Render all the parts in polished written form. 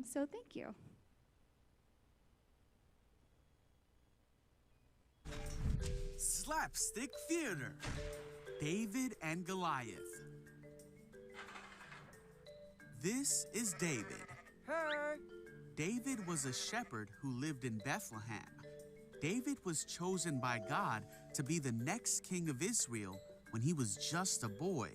so thank you. Slapstick Theater, David and Goliath. This is David. Hey! David was a shepherd who lived in Bethlehem. David was chosen by God to be the next king of Israel when he was just a boy.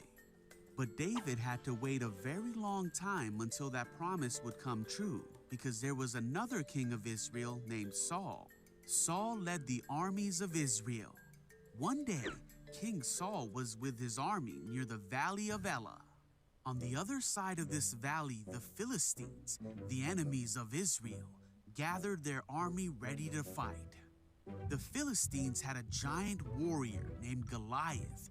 But David had to wait a very long time until that promise would come true, because there was another king of Israel named Saul. Saul led the armies of Israel. One day, King Saul was with his army near the valley of Elah. On the other side of this valley, the Philistines, the enemies of Israel, gathered their army ready to fight. The Philistines had a giant warrior named Goliath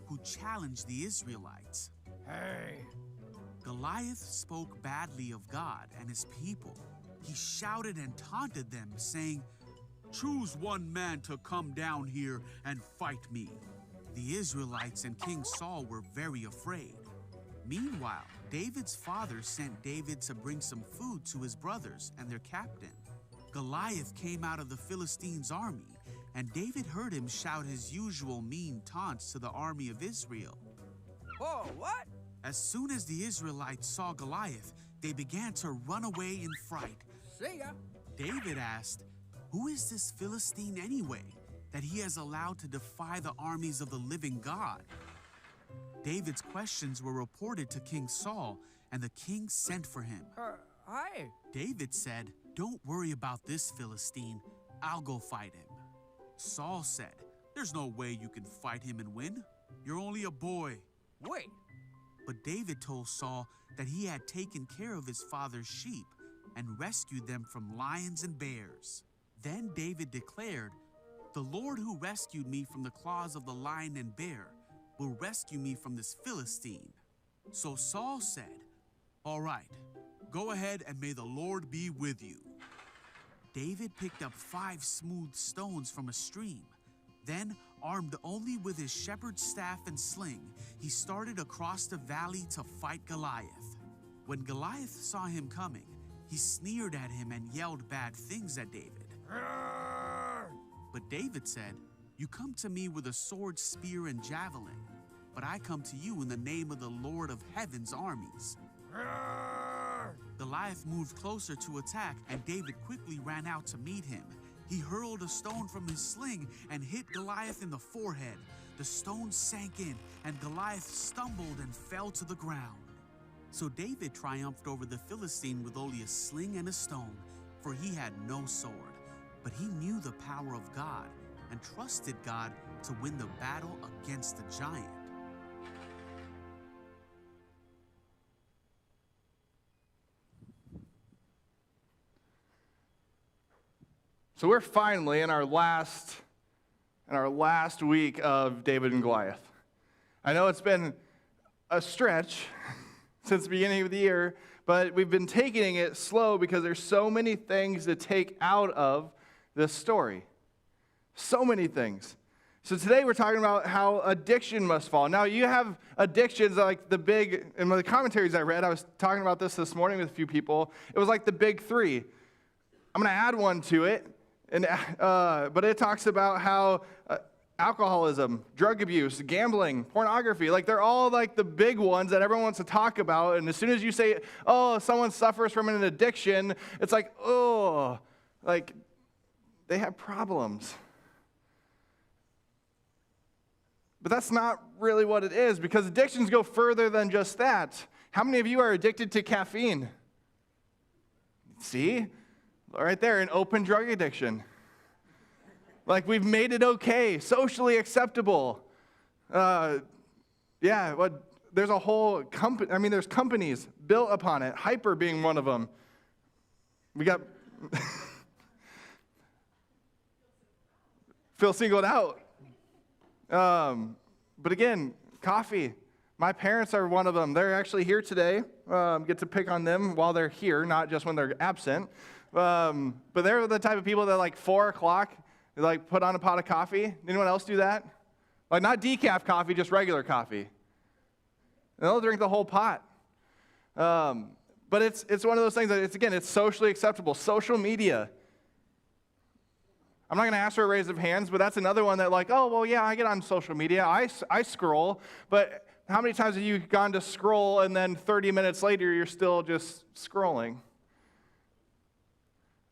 who challenged the Israelites. Hey! Goliath spoke badly of God and his people. He shouted and taunted them, saying, "Choose one man to come down here and fight me." The Israelites and King Saul were very afraid. Meanwhile, David's father sent David to bring some food to his brothers and their captain. Goliath came out of the Philistines' army, and David heard him shout his usual mean taunts to the army of Israel. Whoa, what? As soon as the Israelites saw Goliath, they began to run away in fright. See ya. David asked, "Who is this Philistine anyway, that he has allowed to defy the armies of the living God?" David's questions were reported to King Saul, and the king sent for him. Hi. David said, "Don't worry about this Philistine. I'll go fight him." Saul said, "There's no way you can fight him and win. You're only a boy." Wait. But David told Saul that he had taken care of his father's sheep and rescued them from lions and bears. Then David declared, "The Lord who rescued me from the claws of the lion and bear will rescue me from this Philistine." So Saul said, "All right, go ahead and may the Lord be with you." David picked up 5 smooth stones from a stream. Then, armed only with his shepherd's staff and sling, he started across the valley to fight Goliath. When Goliath saw him coming, he sneered at him and yelled bad things at David. But David said, "You come to me with a sword, spear, and javelin, but I come to you in the name of the Lord of heaven's armies." Goliath moved closer to attack, and David quickly ran out to meet him. He hurled a stone from his sling and hit Goliath in the forehead. The stone sank in, and Goliath stumbled and fell to the ground. So David triumphed over the Philistine with only a sling and a stone, for he had no sword. But he knew the power of God and trusted God to win the battle against the giant. So we're finally in our last week of David and Goliath. I know it's been a stretch since the beginning of the year, but we've been taking it slow because there's so many things to take out of this story. So many things. So today we're talking about how addiction must fall. Now you have addictions like in the commentaries I read, I was talking about this morning with a few people. It was like the big 3. I'm going to add one to it. But it talks about how alcoholism, drug abuse, gambling, pornography, like they're all like the big ones that everyone wants to talk about. And as soon as you say, "Oh, someone suffers from an addiction," it's like, oh, like they have problems. But that's not really what it is, because addictions go further than just that. How many of you are addicted to caffeine? See? Right there, an open drug addiction. Like we've made it okay, socially acceptable. There's a whole company, there's companies built upon it, Hyper being one of them. We got feel singled out. But again, coffee. My parents are one of them. They're actually here today. Get to pick on them while they're here, not just when they're absent. But they're the type of people that like 4 o'clock, they like put on a pot of coffee. Anyone else do that? Like not decaf coffee, just regular coffee. And they'll drink the whole pot. But But it's one of those things that it's socially acceptable. Social media. I'm not going to ask for a raise of hands, but that's another one that like, oh, well, yeah, I get on social media. I scroll, but how many times have you gone to scroll and then 30 minutes later you're still just scrolling?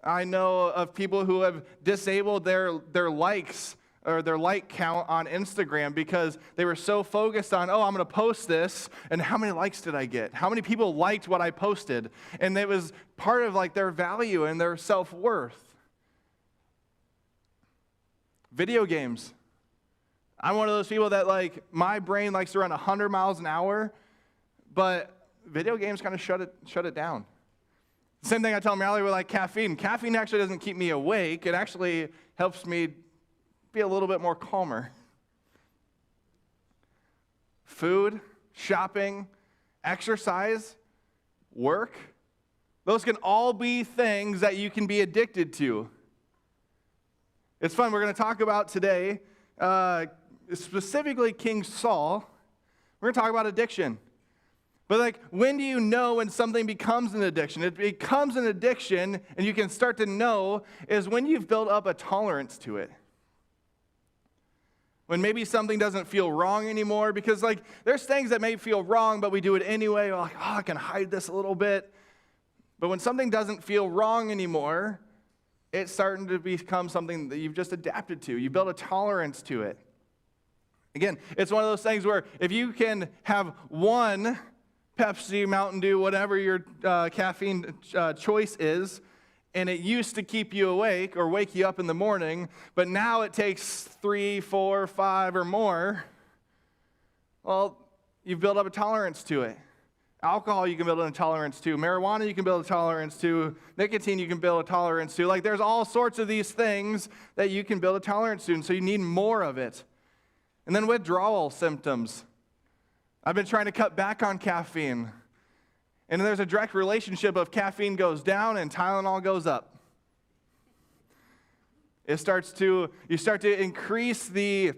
I know of people who have disabled their likes or their like count on Instagram because they were so focused on, oh, I'm going to post this, and how many likes did I get? How many people liked what I posted? And it was part of like their value and their self-worth. Video games. I'm one of those people that like, my brain likes to run 100 miles an hour, but video games kind of shut it down. Same thing I tell Marley with like caffeine. Caffeine actually doesn't keep me awake. It actually helps me be a little bit more calmer. Food, shopping, exercise, work, those can all be things that you can be addicted to. It's fun. We're going to talk about today, specifically King Saul. We're going to talk about addiction. But like, when do you know when something becomes an addiction? It becomes an addiction, and you can start to know, is when you've built up a tolerance to it. When maybe something doesn't feel wrong anymore, because like, there's things that may feel wrong, but we do it anyway. We're like, oh, I can hide this a little bit. But when something doesn't feel wrong anymore, it's starting to become something that you've just adapted to. You build a tolerance to it. Again, it's one of those things where if you can have one Pepsi, Mountain Dew, whatever your caffeine choice is, and it used to keep you awake or wake you up in the morning, but now it takes 3, 4, 5 or more, well, you've built up a tolerance to it. Alcohol you can build a tolerance to. Marijuana you can build a tolerance to. Nicotine you can build a tolerance to. Like, there's all sorts of these things that you can build a tolerance to, and so you need more of it. And then withdrawal symptoms. I've been trying to cut back on caffeine. And there's a direct relationship of caffeine goes down and Tylenol goes up. You start to increase the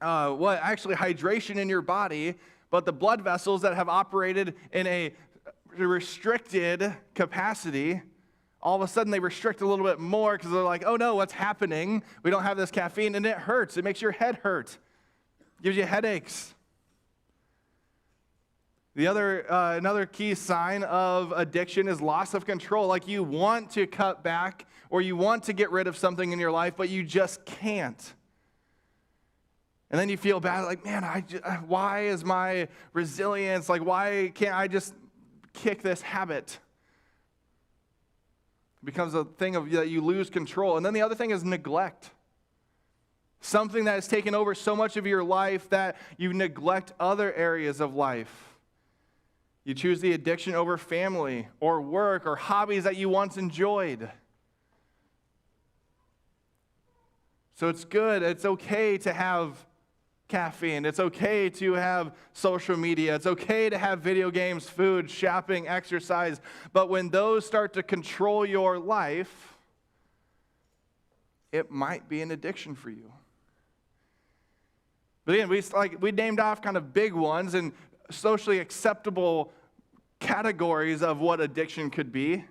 hydration in your body, but the blood vessels that have operated in a restricted capacity, all of a sudden they restrict a little bit more because they're like, oh no, what's happening? We don't have this caffeine, and it hurts. It makes your head hurt. It gives you headaches. Another key sign of addiction is loss of control. Like, you want to cut back or you want to get rid of something in your life, but you just can't. And then you feel bad, like, man, why is my resilience, like, why can't I just kick this habit? It becomes a thing of that you lose control. And then the other thing is neglect. Something that has taken over so much of your life that you neglect other areas of life. You choose the addiction over family or work or hobbies that you once enjoyed. So it's good. It's okay to have caffeine. It's okay to have social media. It's okay to have video games, food, shopping, exercise. But when those start to control your life, it might be an addiction for you. But again, we named off kind of big ones and socially acceptable categories of what addiction could be.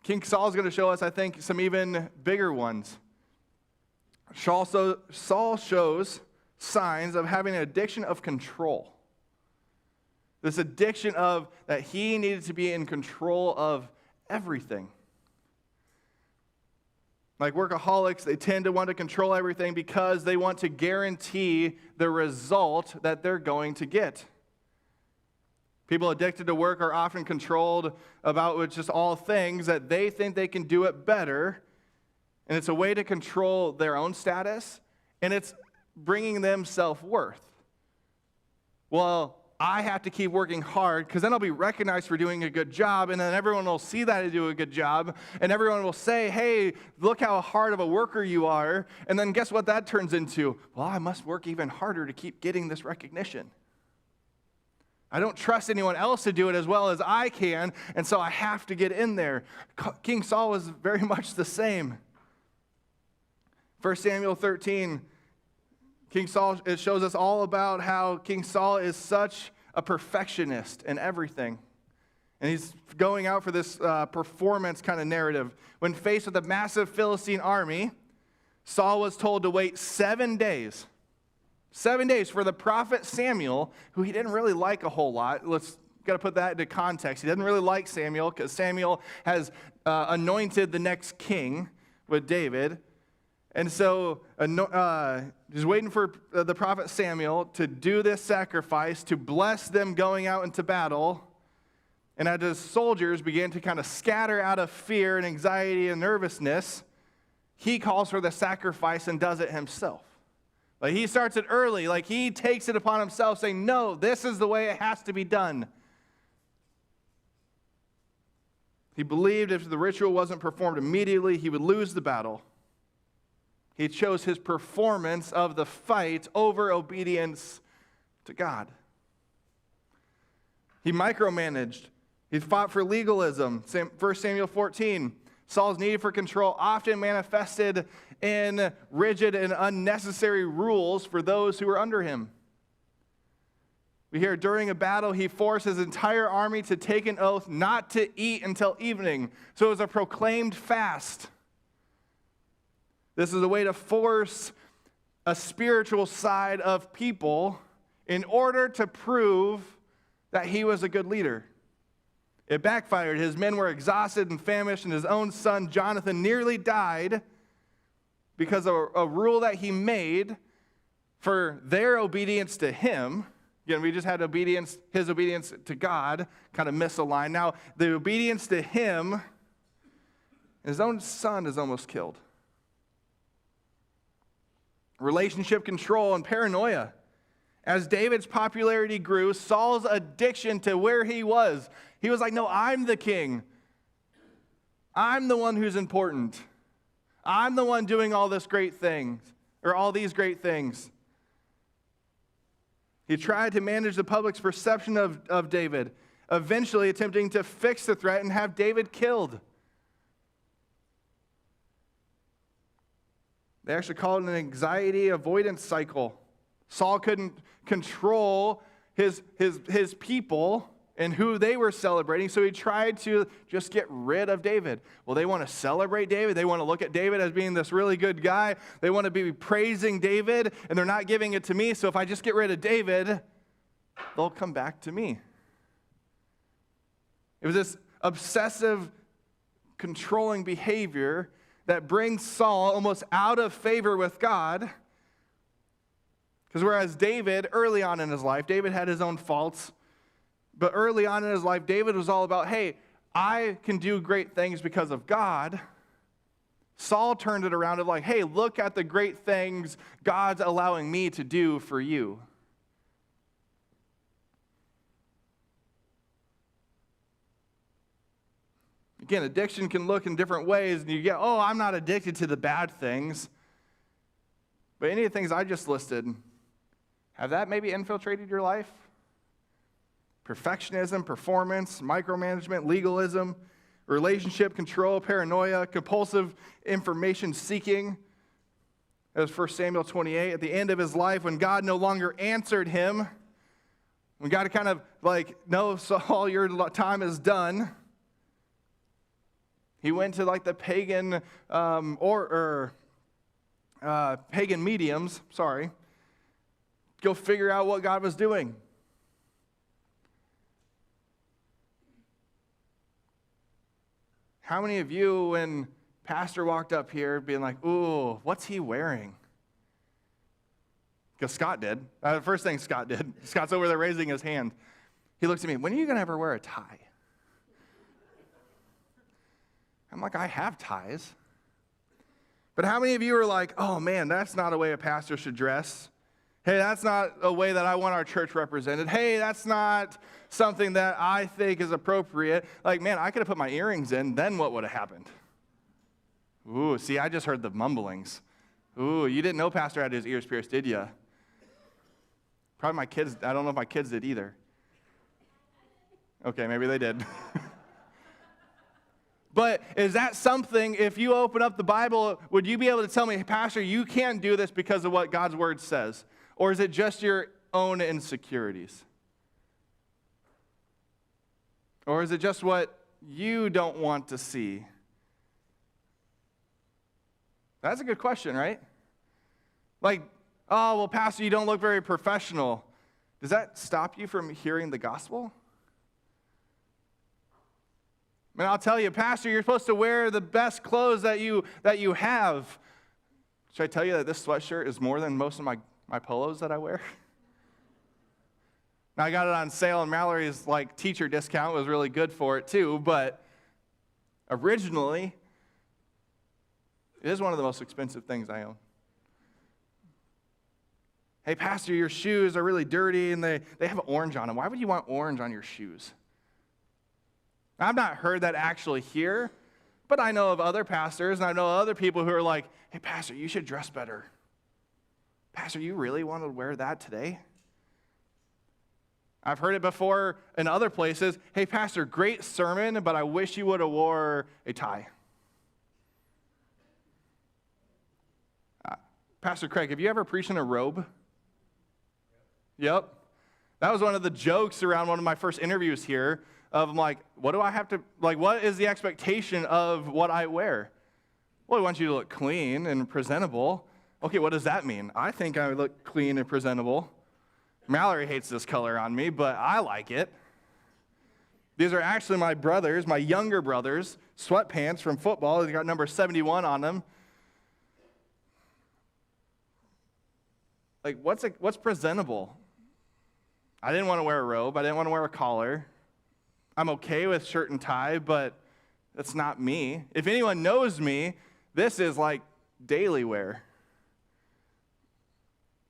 King Saul is going to show us, I think, some even bigger ones. Saul shows signs of having an addiction of control. This addiction of that he needed to be in control of everything. Like workaholics, they tend to want to control everything because they want to guarantee the result that they're going to get. People addicted to work are often controlled about just all things that they think they can do it better, and it's a way to control their own status, and it's bringing them self-worth. Well, I have to keep working hard because then I'll be recognized for doing a good job, and then everyone will see that I do a good job, and everyone will say, hey, look how hard of a worker you are, and then guess what that turns into? Well, I must work even harder to keep getting this recognition. I don't trust anyone else to do it as well as I can, and so I have to get in there. King Saul was very much the same. 1 Samuel 13, King Saul, it shows us all about how King Saul is such a perfectionist in everything. And he's going out for this performance kind of narrative. When faced with a massive Philistine army, Saul was told to wait 7 days. 7 days for the prophet Samuel, who he didn't really like a whole lot. Let's got to put that into context. He doesn't really like Samuel because Samuel has anointed the next king with David. And so he's waiting for the prophet Samuel to do this sacrifice, to bless them going out into battle. And as his soldiers begin to kind of scatter out of fear and anxiety and nervousness, he calls for the sacrifice and does it himself. Like he starts it early, like he takes it upon himself, saying, no, this is the way it has to be done. He believed if the ritual wasn't performed immediately, he would lose the battle. He chose his performance of the fight over obedience to God. He micromanaged. He fought for legalism. 1 Samuel 14. Saul's need for control often manifested in rigid and unnecessary rules for those who were under him. We hear during a battle, he forced his entire army to take an oath not to eat until evening. So it was a proclaimed fast. This is a way to force a spiritual side of people in order to prove that he was a good leader. It backfired. His men were exhausted and famished, and his own son Jonathan nearly died because of a rule that he made for their obedience to him. Again, we just had his obedience to God kind of misaligned. Now, the obedience to him, his own son is almost killed. Relationship control and paranoia. As David's popularity grew, Saul's addiction to where he was like, no, I'm the king. I'm the one who's important. I'm the one doing all these great things. He tried to manage the public's perception of David, eventually attempting to fix the threat and have David killed. They actually called it an anxiety avoidance cycle. Saul couldn't control his people and who they were celebrating, so he tried to just get rid of David. Well, they want to celebrate David. They want to look at David as being this really good guy. They want to be praising David, and they're not giving it to me, so if I just get rid of David, they'll come back to me. It was this obsessive, controlling behavior that brings Saul almost out of favor with God. Because whereas David, early on in his life, David had his own faults, but early on in his life, David was all about, hey, I can do great things because of God. Saul turned it around of like, hey, look at the great things God's allowing me to do for you. Again, addiction can look in different ways, and you get, oh, I'm not addicted to the bad things. But any of the things I just listed, have that maybe infiltrated your life? Perfectionism, performance, micromanagement, legalism, relationship control, paranoia, compulsive information seeking. That was 1 Samuel 28. At the end of his life, when God no longer answered him, when God kind of like, no, Saul, your time is done. He went to like the pagan pagan mediums, go figure out what God was doing. How many of you, when Pastor walked up here, being like, ooh, what's he wearing? Because Scott did. The first thing Scott did. Scott's over there raising his hand. He looks at me, when are you going to ever wear a tie? I'm like, I have ties. But how many of you are like, oh man, that's not a way a pastor should dress? Hey, that's not a way that I want our church represented. Hey, that's not something that I think is appropriate. Like, man, I could have put my earrings in, then what would have happened? Ooh, see, I just heard the mumblings. Ooh, you didn't know Pastor had his ears pierced, did you? Probably my kids, I don't know if my kids did either. Okay, maybe they did. But is that something, if you open up the Bible, would you be able to tell me, hey, Pastor, you can't do this because of what God's word says? Or is it just your own insecurities? Or is it just what you don't want to see? That's a good question, right? Like, oh, well, Pastor, you don't look very professional. Does that stop you from hearing the gospel? I mean, I'll tell you, Pastor, you're supposed to wear the best clothes that you have. Should I tell you that this sweatshirt is more than most of my polos that I wear? Now, I got it on sale, and Mallory's teacher discount was really good for it too, but originally, it is one of the most expensive things I own. Hey, Pastor, your shoes are really dirty, and they have orange on them. Why would you want orange on your shoes? I've not heard that actually here, but I know of other pastors, and I know other people who are like, hey, Pastor, you should dress better. Pastor, you really want to wear that today? I've heard it before in other places. Hey, Pastor, great sermon, but I wish you would have wore a tie. Pastor Craig, have you ever preached in a robe? Yep. That was one of the jokes around one of my first interviews here of what do I have to, what is the expectation of what I wear? Well, we want you to look clean and presentable. Okay, what does that mean? I think I look clean and presentable. Mallory hates this color on me, but I like it. These are actually my brothers, my younger brothers, sweatpants from football. They got number 71 on them. What's presentable? I didn't want to wear a robe. I didn't want to wear a collar. I'm okay with shirt and tie, but that's not me. If anyone knows me, this is daily wear.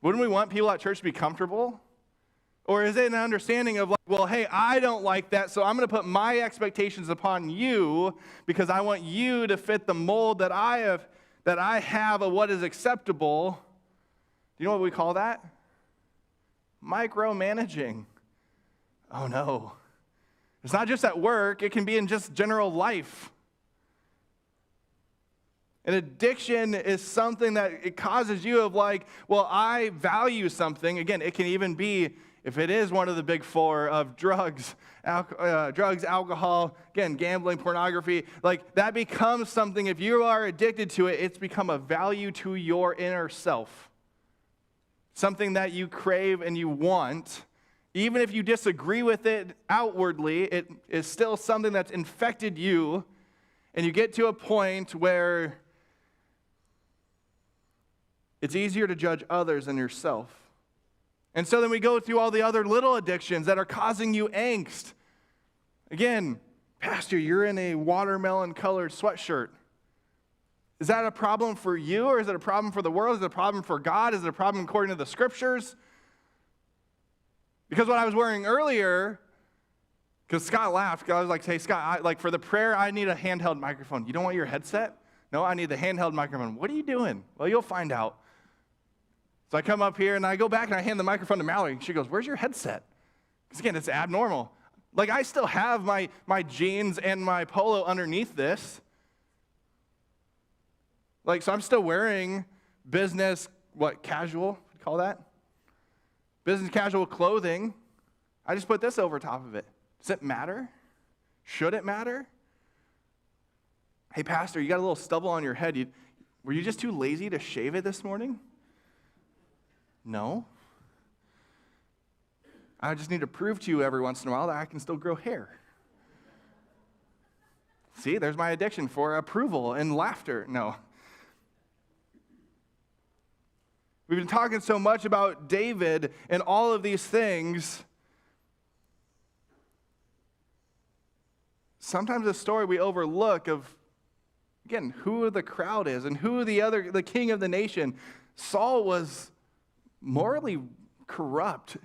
Wouldn't we want people at church to be comfortable? Or is it an understanding of well, hey, I don't like that, so I'm going to put my expectations upon you because I want you to fit the mold that I have of what is acceptable. Do you know what we call that? Micromanaging. Oh no. It's not just at work, it can be in just general life. An addiction is something that it causes you of well, I value something. Again, it can even be, if it is one of the big four of drugs, alcohol, again, gambling, pornography, that becomes something, if you are addicted to it, it's become a value to your inner self. Something that you crave and you want. Even if you disagree with it outwardly, it is still something that's infected you, and you get to a point where it's easier to judge others than yourself. And so then we go through all the other little addictions that are causing you angst. Again, Pastor, you're in a watermelon-colored sweatshirt. Is that a problem for you, or is it a problem for the world? Is it a problem for God? Is it a problem according to the Scriptures? Because what I was wearing earlier, because Scott laughed, I was like, hey, Scott, for the prayer, I need a handheld microphone. You don't want your headset? No, I need the handheld microphone. What are you doing? Well, you'll find out. So I come up here, and I go back, and I hand the microphone to Mallory. She goes, where's your headset? Because, again, it's abnormal. I still have my jeans and my polo underneath this. So I'm still wearing business, casual, what do you call that? Business casual clothing. I just put this over top of it. Does it matter? Should it matter? Hey, Pastor, you got a little stubble on your head. Were you just too lazy to shave it this morning? No. I just need to prove to you every once in a while that I can still grow hair. See, there's my addiction for approval and laughter. No. We've been talking so much about David and all of these things. Sometimes the story we overlook of, again, who the crowd is and who the king of the nation. Saul was morally corrupt.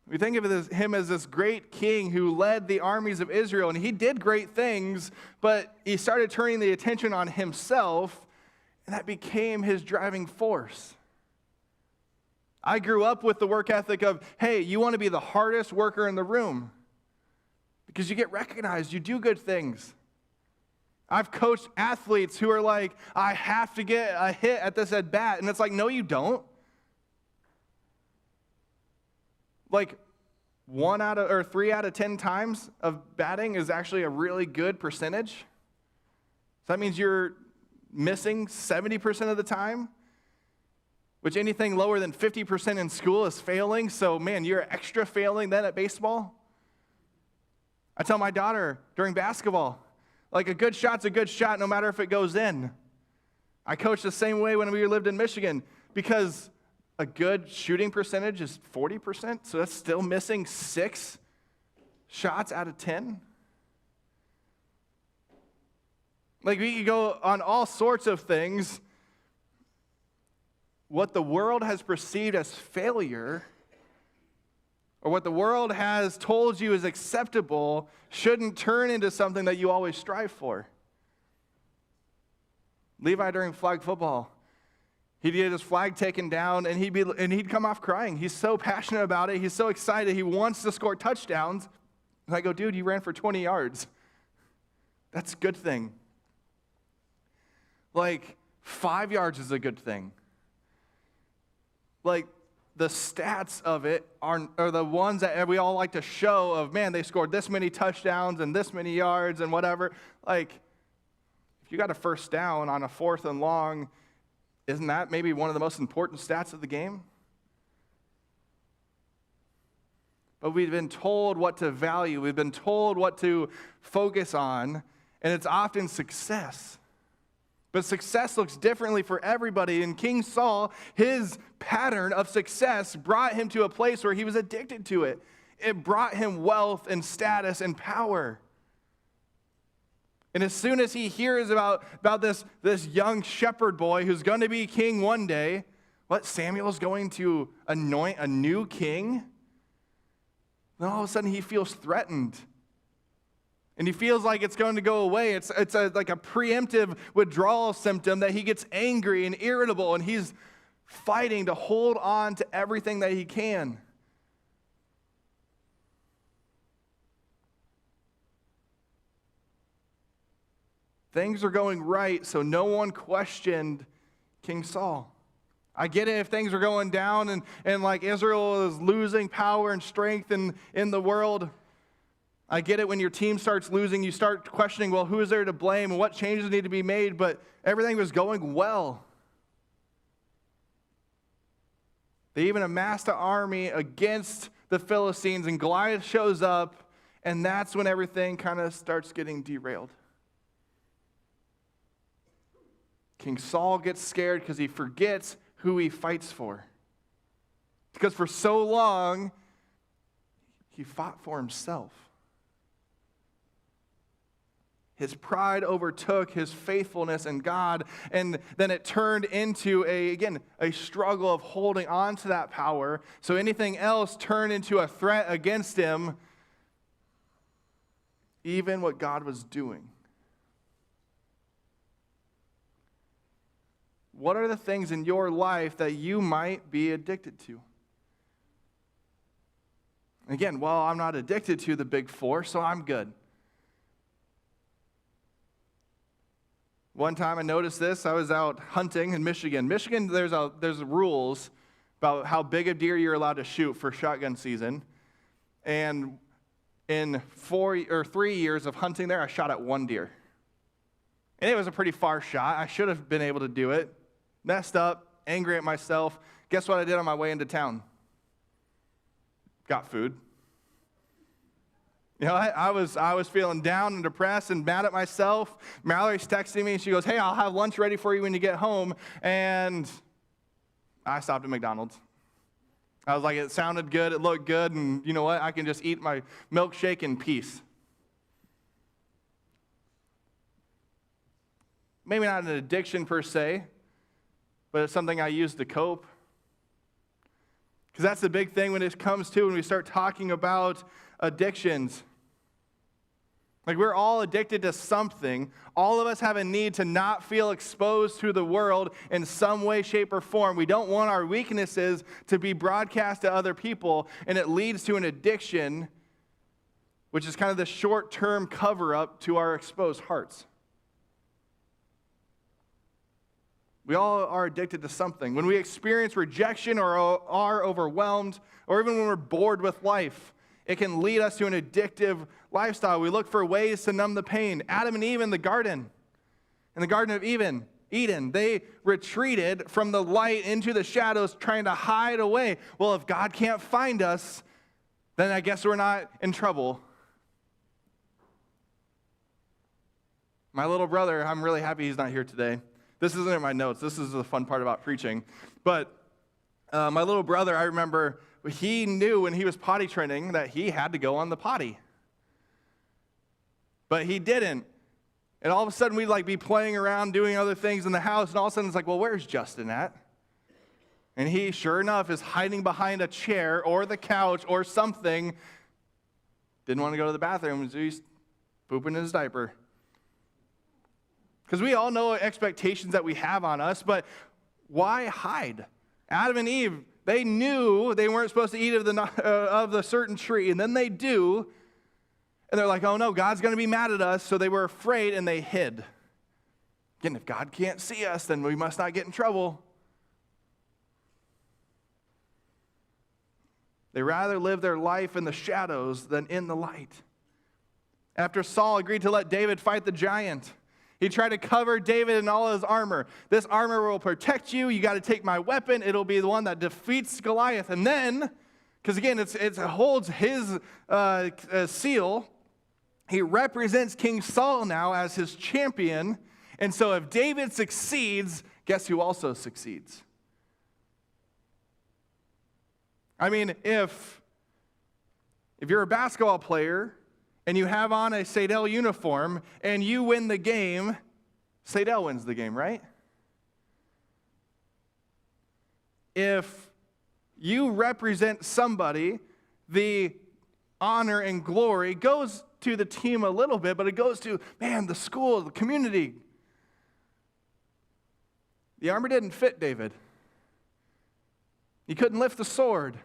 We think of him as this great king who led the armies of Israel, and he did great things, but he started turning the attention on himself, and that became his driving force. I grew up with the work ethic of, hey, you want to be the hardest worker in the room because you get recognized, you do good things. I've coached athletes who are like, I have to get a hit at this at bat, and it's no, you don't. 3 out of 10 times of batting is actually a really good percentage. So that means you're missing 70% of the time, which anything lower than 50% in school is failing. So, man, you're extra failing then at baseball. I tell my daughter during basketball, like, a good shot's a good shot no matter if it goes in. I coached the same way when we lived in Michigan because a good shooting percentage is 40%, so that's still missing 6 shots out of 10. Like, we could go on all sorts of things. What the world has perceived as failure, or what the world has told you is acceptable, shouldn't turn into something that you always strive for. Levi during flag football, he'd get his flag taken down, and he'd come off crying. He's so passionate about it. He's so excited. He wants to score touchdowns. And I go, dude, you ran for 20 yards. That's a good thing. Like, 5 yards is a good thing. Like, the stats of it are the ones that we all like to show of, man, they scored this many touchdowns and this many yards and whatever. Like, if you got a first down on a 4th and long, isn't that maybe one of the most important stats of the game? But we've been told what to value. We've been told what to focus on, and it's often success. But success looks differently for everybody. And King Saul, his pattern of success brought him to a place where he was addicted to it. It brought him wealth and status and power. And as soon as he hears about this young shepherd boy who's going to be king one day, Samuel's going to anoint a new king? Then all of a sudden he feels threatened. And he feels like it's going to go away. It's like a preemptive withdrawal symptom that he gets angry and irritable, and he's fighting to hold on to everything that he can. Things are going right, so no one questioned King Saul. I get it if things are going down and like Israel is losing power and strength in the world. I get it when your team starts losing, you start questioning, well, who is there to blame and what changes need to be made, but everything was going well. They even amassed an army against the Philistines, and Goliath shows up, and that's when everything kind of starts getting derailed. King Saul gets scared because he forgets who he fights for. Because for so long, he fought for himself. His pride overtook his faithfulness in God, and then it turned into a struggle of holding on to that power. So anything else turned into a threat against him, even what God was doing. What are the things in your life that you might be addicted to? Again, well, I'm not addicted to the big 4, so I'm good. One time I noticed this. I was out hunting in Michigan. Michigan, there's rules about how big a deer you're allowed to shoot for shotgun season. And in 3 years of hunting there, I shot at 1 deer. And it was a pretty far shot. I should have been able to do it. Messed up, angry at myself. Guess what I did on my way into town? Got food. You know, I was feeling down and depressed and mad at myself. Mallory's texting me, and she goes, hey, I'll have lunch ready for you when you get home. And I stopped at McDonald's. I was like, it sounded good, it looked good, and you know what? I can just eat my milkshake in peace. Maybe not an addiction per se, but it's something I use to cope. Because that's the big thing when it comes to when we start talking about addictions. Like, we're all addicted to something. All of us have a need to not feel exposed to the world in some way, shape, or form. We don't want our weaknesses to be broadcast to other people, and it leads to an addiction, which is kind of the short-term cover-up to our exposed hearts. We all are addicted to something. When we experience rejection or are overwhelmed, or even when we're bored with life, It can lead us to an addictive lifestyle. We look for ways to numb the pain. Adam and Eve in the Garden of Eden, they retreated from the light into the shadows, trying to hide away. Well, if God can't find us, then I guess we're not in trouble. My little brother, I'm really happy he's not here today. This isn't in my notes. This is the fun part about preaching. But my little brother, I remember, he knew when he was potty training that he had to go on the potty. But he didn't. And all of a sudden, we'd be playing around, doing other things in the house, and all of a sudden, it's like, well, where's Justin at? And he, sure enough, is hiding behind a chair or the couch or something. Didn't want to go to the bathroom, so he's pooping in his diaper. Because we all know expectations that we have on us, but why hide? Adam and Eve, they knew they weren't supposed to eat of the certain tree, and then they do. And they're like, oh no, God's going to be mad at us. So they were afraid and they hid. Again, if God can't see us, then we must not get in trouble. They rather live their life in the shadows than in the light. After Saul agreed to let David fight the giant, he tried to cover David in all his armor. This armor will protect you. You got to take my weapon. It'll be the one that defeats Goliath. And then, because again, it holds his seal. He represents King Saul now as his champion. And so if David succeeds, guess who also succeeds? I mean, if you're a basketball player and you have on a Sadell uniform and you win the game, Sadell wins the game, right? If you represent somebody, the honor and glory goes to the team a little bit, but it goes to, man, the school, the community. The armor didn't fit David. He couldn't lift the sword.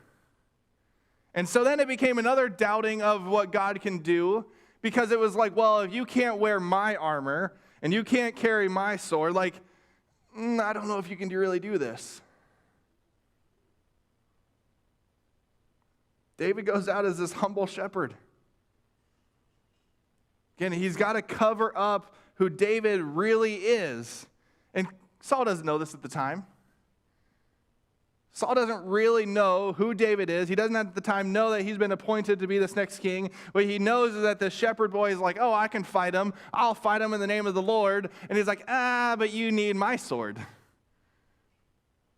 And so then it became another doubting of what God can do, because it was like, well, if you can't wear my armor and you can't carry my sword, I don't know if you can really do this. David goes out as this humble shepherd. Again, he's got to cover up who David really is. And Saul doesn't know this at the time. Saul doesn't really know who David is. He doesn't at the time know that he's been appointed to be this next king. What he knows is that the shepherd boy is like, oh, I can fight him. I'll fight him in the name of the Lord. And he's like, but you need my sword.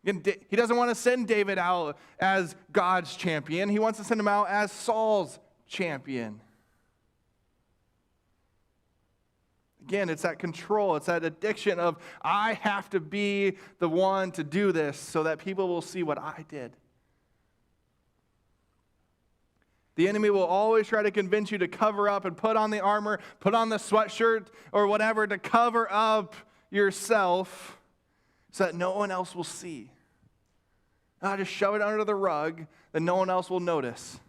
Again, he doesn't want to send David out as God's champion. He wants to send him out as Saul's champion. Again, it's that control. It's that addiction of, I have to be the one to do this so that people will see what I did. The enemy will always try to convince you to cover up and put on the armor, put on the sweatshirt or whatever to cover up yourself so that no one else will see. Just shove it under the rug that no one else will notice.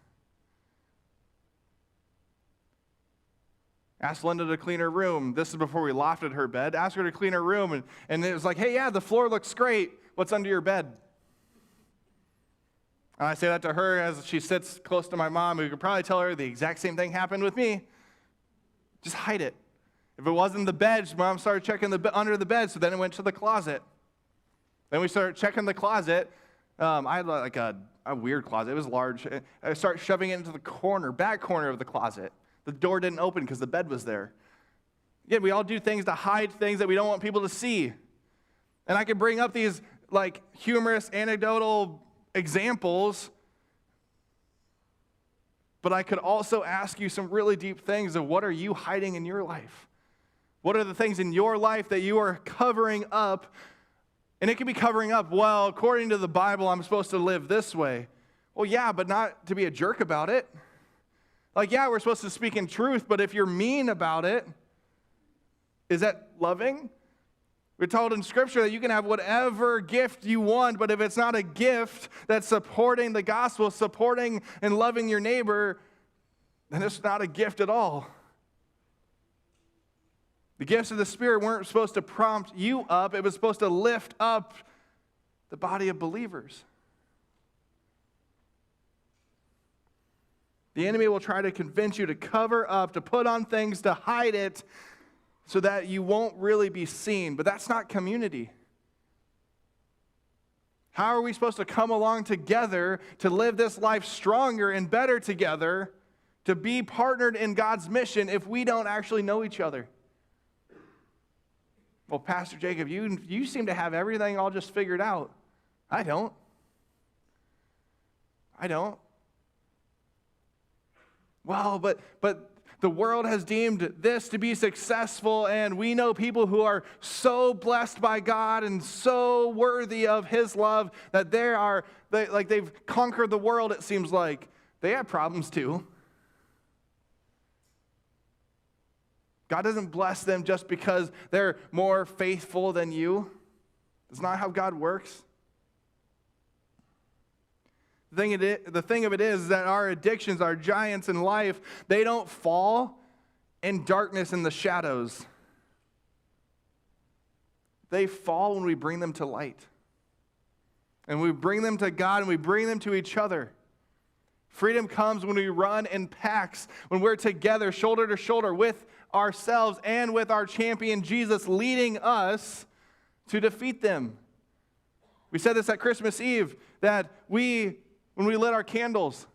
Asked Linda to clean her room. This is before we lofted her bed. Asked her to clean her room, and it was like, hey, yeah, the floor looks great. What's under your bed? And I say that to her as she sits close to my mom, who could probably tell her the exact same thing happened with me. Just hide it. If it wasn't the bed, Mom started checking under the bed, so then it went to the closet. Then we started checking the closet. I had like a weird closet. It was large. I started shoving it into the back corner of the closet. The door didn't open because the bed was there. Again, we all do things to hide things that we don't want people to see. And I could bring up these humorous, anecdotal examples, but I could also ask you some really deep things of what are you hiding in your life? What are the things in your life that you are covering up? And it can be covering up, well, according to the Bible, I'm supposed to live this way. Well, yeah, but not to be a jerk about it. Yeah, we're supposed to speak in truth, but if you're mean about it, is that loving? We're told in Scripture that you can have whatever gift you want, but if it's not a gift that's supporting the gospel, supporting and loving your neighbor, then it's not a gift at all. The gifts of the Spirit weren't supposed to prompt you up. It was supposed to lift up the body of believers. The enemy will try to convince you to cover up, to put on things, to hide it, so that you won't really be seen. But that's not community. How are we supposed to come along together to live this life stronger and better together, to be partnered in God's mission if we don't actually know each other? Well, Pastor Jacob, you seem to have everything all just figured out. I don't. Well, but the world has deemed this to be successful, and we know people who are so blessed by God and so worthy of His love that they've conquered the world, it seems like. They have problems too. God doesn't bless them just because they're more faithful than you. That's not how God works. The thing of it is that our addictions, our giants in life, they don't fall in darkness in the shadows. They fall when we bring them to light. And we bring them to God and we bring them to each other. Freedom comes when we run in packs, when we're together, shoulder to shoulder with ourselves and with our champion Jesus leading us to defeat them. We said this at Christmas Eve, that when we lit our candles,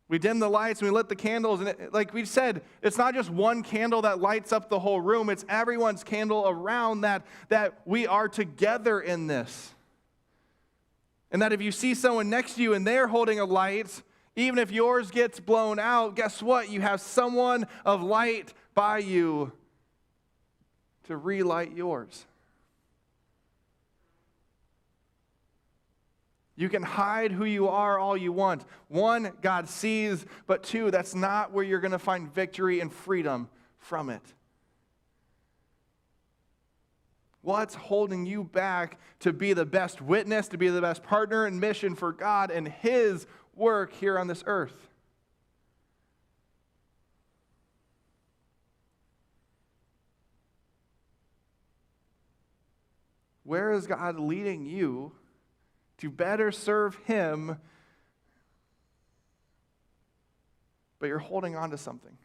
we dimmed the lights and we lit the candles. And like we said, it's not just one candle that lights up the whole room. It's everyone's candle around that we are together in this. And that if you see someone next to you and they're holding a light, even if yours gets blown out, guess what? You have someone of light by you to relight yours. You can hide who you are all you want. One, God sees, but two, that's not where you're going to find victory and freedom from it. What's holding you back to be the best witness, to be the best partner in mission for God and His work here on this earth? Where is God leading you to better serve Him, but you're holding on to something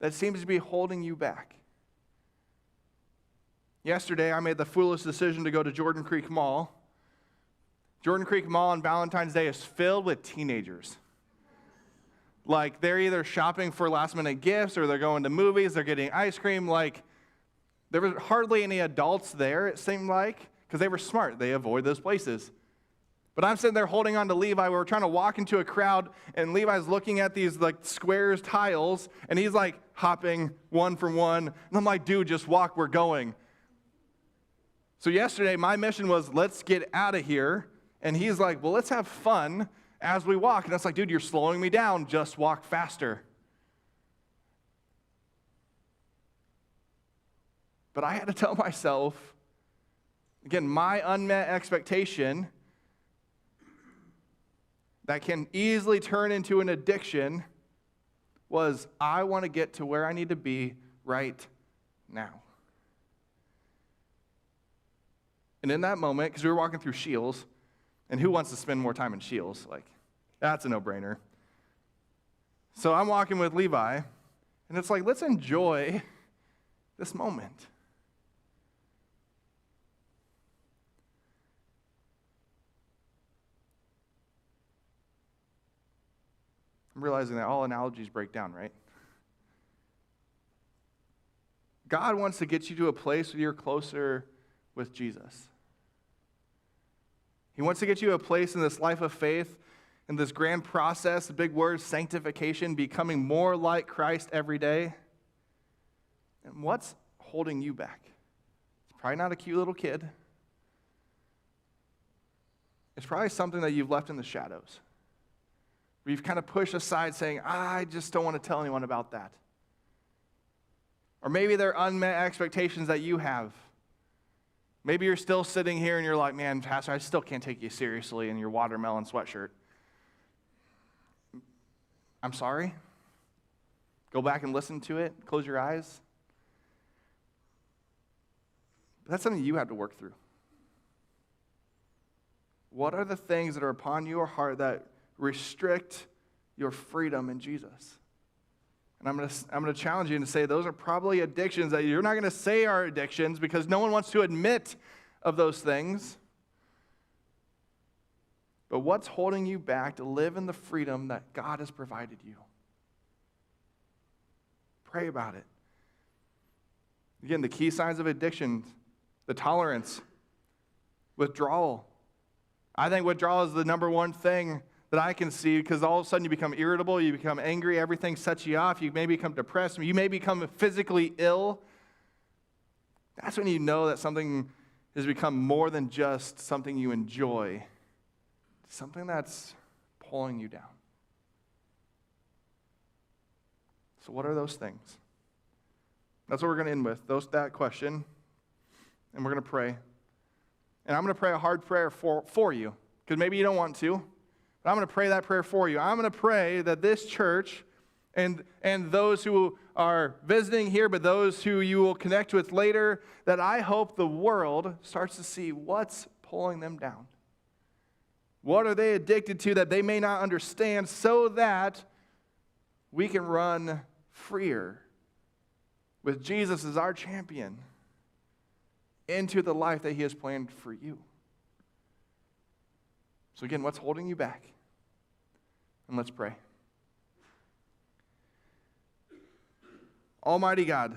that seems to be holding you back? Yesterday, I made the foolish decision to go to Jordan Creek Mall. Jordan Creek Mall on Valentine's Day is filled with teenagers. Like, they're either shopping for last-minute gifts or they're going to movies, they're getting ice cream. Like, there was hardly any adults there, it seemed like, because they were smart. They avoid those places. But I'm sitting there holding on to Levi. We're trying to walk into a crowd, and Levi's looking at these like squares tiles, and he's like hopping one from one. And I'm like, dude, just walk, we're going. So yesterday, my mission was, let's get out of here. And he's like, well, let's have fun as we walk. And I was like, dude, you're slowing me down. Just walk faster. But I had to tell myself, again, my unmet expectation that can easily turn into an addiction was, I want to get to where I need to be right now. And in that moment, because we were walking through Shields, and who wants to spend more time in Shields? Like, that's a no-brainer. So I'm walking with Levi, and it's like, let's enjoy this moment. I'm realizing that all analogies break down, right? God wants to get you to a place where you're closer with Jesus. He wants to get you a place in this life of faith, in this grand process, the big word, sanctification, becoming more like Christ every day. And what's holding you back? It's probably not a cute little kid. It's probably something that you've left in the shadows, where you've kind of pushed aside saying, I just don't want to tell anyone about that. Or maybe they're unmet expectations that you have. Maybe you're still sitting here and you're like, man, Pastor, I still can't take you seriously in your watermelon sweatshirt. I'm sorry. Go back and listen to it. Close your eyes. But that's something you have to work through. What are the things that are upon your heart that restrict your freedom in Jesus. And I'm going to challenge you to say those are probably addictions that you're not going to say are addictions because no one wants to admit of those things. But what's holding you back to live in the freedom that God has provided you? Pray about it. Again, the key signs of addiction, the tolerance, withdrawal. I think withdrawal is the number one thing that I can see because all of a sudden you become irritable, you become angry, everything sets you off, you may become depressed, you may become physically ill. That's when you know that something has become more than just something you enjoy, something that's pulling you down. So what are those things? That's what we're going to end with, that question, and we're going to pray. And I'm going to pray a hard prayer for you, because maybe you don't want to, but I'm going to pray that prayer for you. I'm going to pray that this church and those who are visiting here, but those who you will connect with later, that I hope the world starts to see what's pulling them down. What are they addicted to that they may not understand so that we can run freer with Jesus as our champion into the life that he has planned for you. So again, what's holding you back? And let's pray. Almighty God,